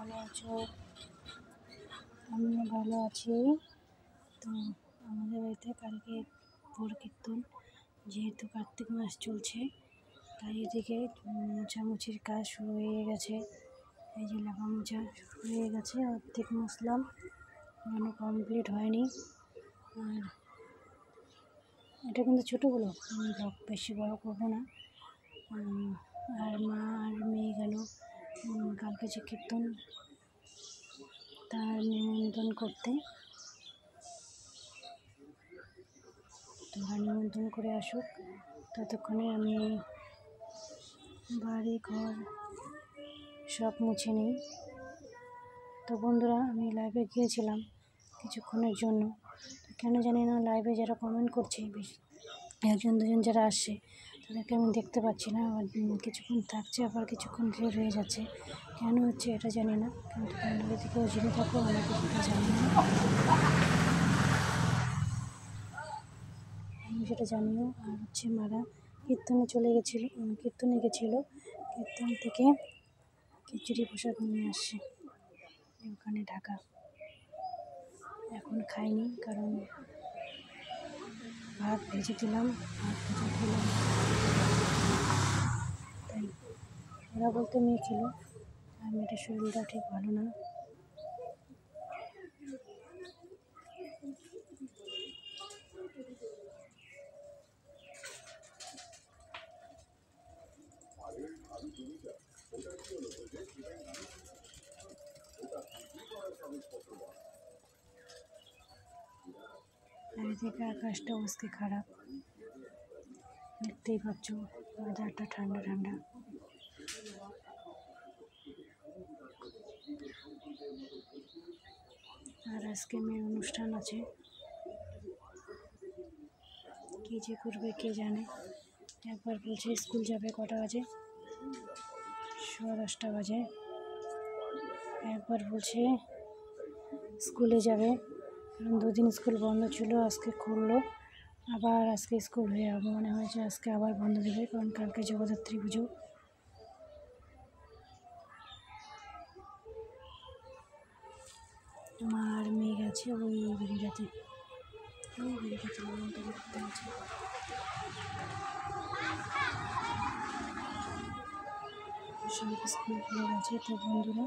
ভালো আছো? আমিও ভালো আছি। তো আমাদের বাড়িতে কালকে ভোর কীর্তন, যেহেতু কার্তিক মাস চলছে তাই এদিকে মোছামুছির কাজ শুরু হয়ে গেছে। এই যে লেপা মোছা শুরু হয়ে গেছে, অর্ধেক মুছলাম, এখনো কমপ্লিট হয়নি। আর এটা কিন্তু ছোটোগুলো, ব্লগ বেশি বড় করবো না। আর মা আর মেয়ে গেল কালকে যে কীর্তন তার নিমন্ত্রণ করতে, তোমরা নিমন্ত্রণ করে আসুক, ততক্ষণে আমি বাড়ি ঘর সব মুছে নিই। তো বন্ধুরা, আমি লাইভে গিয়েছিলাম কিছুক্ষণের জন্য, তো কেন জানি না লাইভে যারা কমেন্ট করছে, বেশি একজন দুজন যারা আসছে তাদেরকে আমি দেখতে পাচ্ছি না। আবার কিছুক্ষণ থাকছে, আবার কিছুক্ষণ বের হয়ে যাচ্ছে। কেন হচ্ছে এটা জানি না, কিন্তু তোমরা যদি কেউ জেনে থাকো আমাকে সেটা জানি না, আমি সেটা জানিও। আর হচ্ছে মারা কীর্তনে কীর্তনে গেছিলো, কীর্তন থেকে খিচুড়ি প্রসাদ নিয়ে আসছে ওখানে ঢাকা। এখন খাইনি, কারণ ভাত ভেজে দিলাম, তাই ওরা বলতে মেয়ে খেলো, আর মেয়েটার শরীরটা ঠিক ভালো না। এদিকে আকাশটা আজকে খারাপ, দেখতেই পাচ্ছ, ওয়েদারটা ঠান্ডা ঠান্ডা। আর আজকে মেয়ের অনুষ্ঠান আছে, কী যে করবে কে জানে। একবার বলছে স্কুল যাবে কটা বাজে, 10:15 বাজে। একবার বলছে স্কুলে যাবে, কারণ 2 দিন স্কুল বন্ধ ছিল, আজকে খুললো। আবার আজকে স্কুল হয়ে মনে হয়েছে আজকে আবার বন্ধ দেবে, কারণ কালকে জগদ্ধাত্রী পুজো। আমার মেয়ে গেছে ওই বেড়িটাতে নিমন্ত্রণ করতে আছে। সব স্কুল খুলে গেছে। তো বন্ধুরা,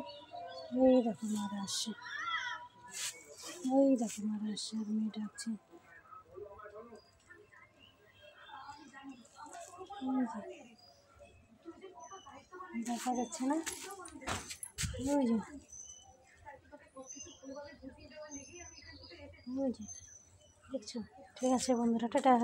ওই দেখো মারা আসছে, আর মেয়ে ডাকছে। দেখা যাচ্ছে না, ওই যে দেখছো। ঠিক আছে বন্ধুরা, টাটা।